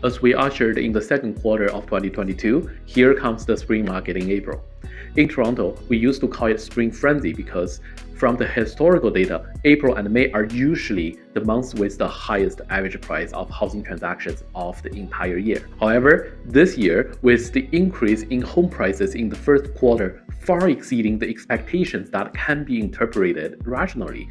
As we ushered in the second quarter of 2022, here comes the spring market in April. In Toronto, we used to call it spring frenzy because from the historical data, April and May are usually the months with the highest average price of housing transactions of the entire year. However, this year, with the increase in home prices in the first quarter far exceeding the expectations that can be interpreted rationally,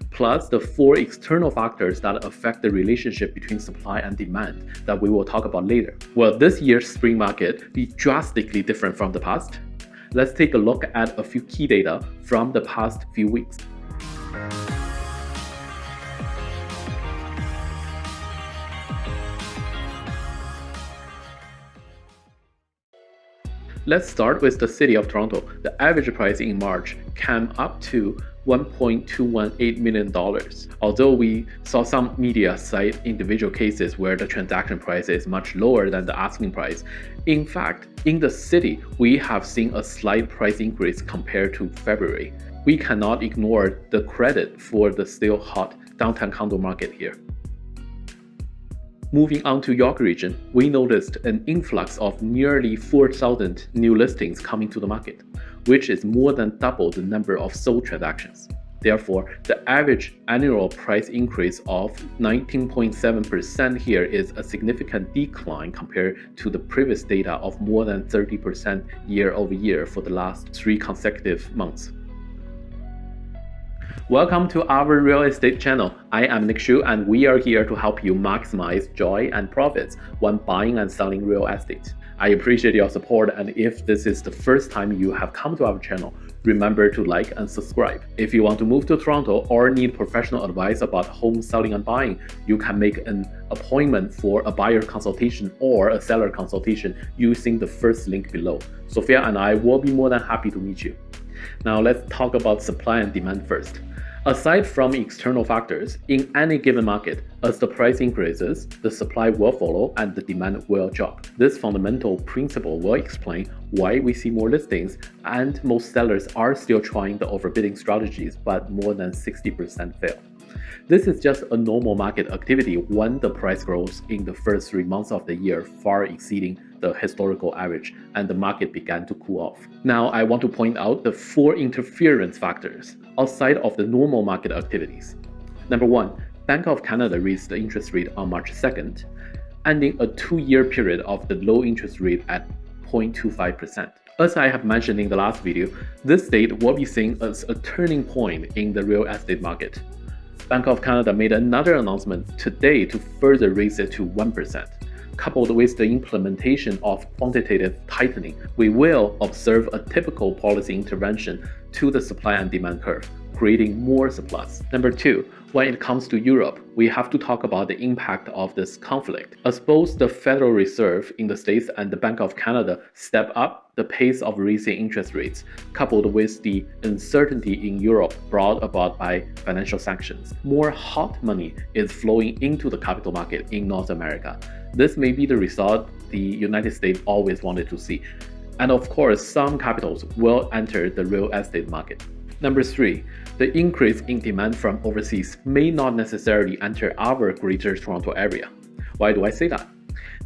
plus the four external factors that affect the relationship between supply and demand that we will talk about later. Will this year's spring market be drastically different from the past? Let's take a look at a few key data from the past few weeks. Let's start with the city of Toronto. The average price in March came up to $1.218 million. Although we saw some media cite individual cases where the transaction price is much lower than the asking price, in fact, in the city, we have seen a slight price increase compared to February. We cannot ignore the credit for the still hot downtown condo market here. Moving on to York region, we noticed an influx of nearly 4,000 new listings coming to the market, which is more than double the number of sold transactions. Therefore, the average annual price increase of 19.7% here is a significant decline compared to the previous data of more than 30% year over year for the last 3 consecutive months. Welcome to our real estate channel. I am Nick Xu and we are here to help you maximize joy and profits when buying and selling real estate. I appreciate your support, and if this is the first time you have come to our channel, remember to like and subscribe. If you want to move to Toronto or need professional advice about home selling and buying, you can make an appointment for a buyer consultation or a seller consultation using the first link below. Sophia and I will be more than happy to meet you. Now let's talk about supply and demand first. Aside from external factors, in any given market, as the price increases, the supply will follow and the demand will drop. This fundamental principle will explain why we see more listings and most sellers are still trying the overbidding strategies, but more than 60% fail. This is just a normal market activity when the price grows in the first 3 months of the year, far exceeding the historical average, and the market began to cool off. Now, I want to point out the 4 interference factors outside of the normal market activities. Number 1, Bank of Canada raised the interest rate on March 2nd, ending a 2-year period of the low interest rate at 0.25%. As I have mentioned in the last video, this date will be seen as a turning point in the real estate market. Bank of Canada made another announcement today to further raise it to 1%. Coupled with the implementation of quantitative tightening, we will observe a typical policy intervention to the supply and demand curve, creating more surplus. Number 2, when it comes to Europe, we have to talk about the impact of this conflict. As both the Federal Reserve in the States and the Bank of Canada step up the pace of raising interest rates, coupled with the uncertainty in Europe brought about by financial sanctions, more hot money is flowing into the capital market in North America. This may be the result the United States always wanted to see. And of course, some capitals will enter the real estate market. Number 3, the increase in demand from overseas may not necessarily enter our Greater Toronto area. Why do I say that?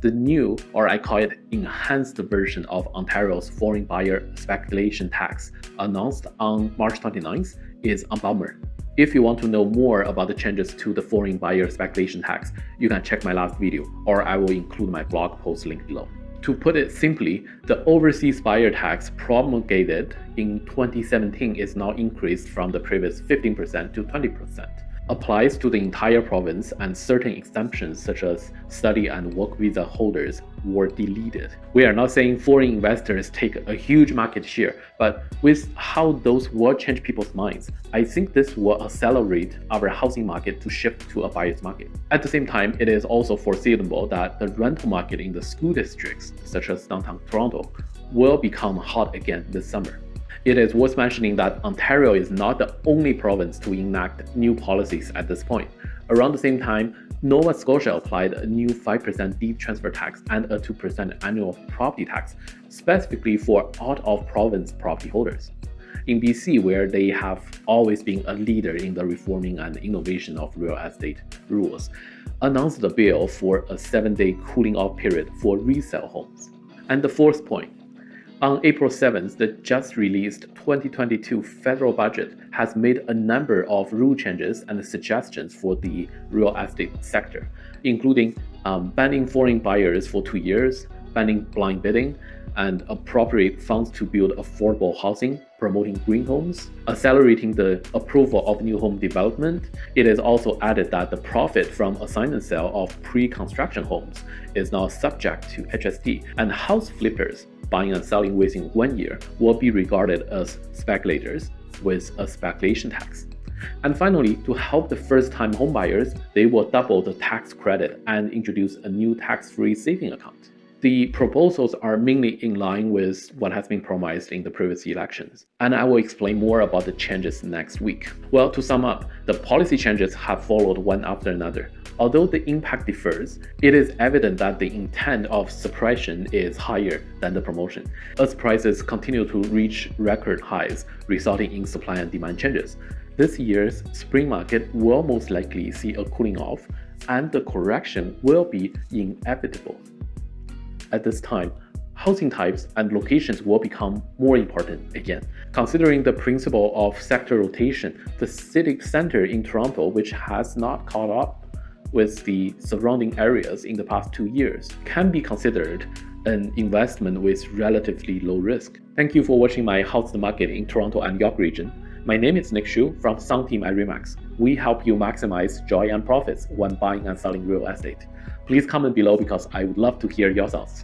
The new, or I call it enhanced version of Ontario's foreign buyer speculation tax, announced on March 29th, is a bummer. If you want to know more about the changes to the foreign buyer speculation tax, you can check my last video, or I will include my blog post link below. To put it simply, the overseas buyer tax promulgated in 2017 is now increased from the previous 15% to 20%. Applies to the entire province, and certain exemptions such as study and work visa holders were deleted. We are not saying foreign investors take a huge market share, but with how those will change people's minds, I think this will accelerate our housing market to shift to a buyer's market. At the same time, it is also foreseeable that the rental market in the school districts, such as downtown Toronto, will become hot again this summer. It is worth mentioning that Ontario is not the only province to enact new policies at this point. Around the same time, Nova Scotia applied a new 5% deed transfer tax and a 2% annual property tax, specifically for out-of-province property holders. In BC, where they have always been a leader in the reforming and innovation of real estate rules, announced a bill for a 7-day cooling off period for resale homes. And the fourth point, on April 7th, the just released 2022 federal budget has made a number of rule changes and suggestions for the real estate sector, including banning foreign buyers for 2 years, banning blind bidding, and appropriate funds to build affordable housing, promoting green homes, accelerating the approval of new home development. It is also added that the profit from assignment sale of pre-construction homes is now subject to HST, and house flippers buying and selling within 1 year will be regarded as speculators with a speculation tax. And finally, to help the first-time homebuyers, they will double the tax credit and introduce a new tax-free saving account. The proposals are mainly in line with what has been promised in the previous elections, and I will explain more about the changes next week. Well, to sum up, the policy changes have followed one after another. Although the impact differs, it is evident that the intent of suppression is higher than the promotion, as prices continue to reach record highs, resulting in supply and demand changes. This year's spring market will most likely see a cooling off, and the correction will be inevitable. At this time, housing types and locations will become more important again. Considering the principle of sector rotation, the city center in Toronto, which has not caught up with the surrounding areas in the past 2 years, can be considered an investment with relatively low risk. Thank you for watching my How's the Market in Toronto and York region. My name is Nick Xu from Sound Team at REMAX. We help you maximize joy and profits when buying and selling real estate. Please comment below because I would love to hear your thoughts.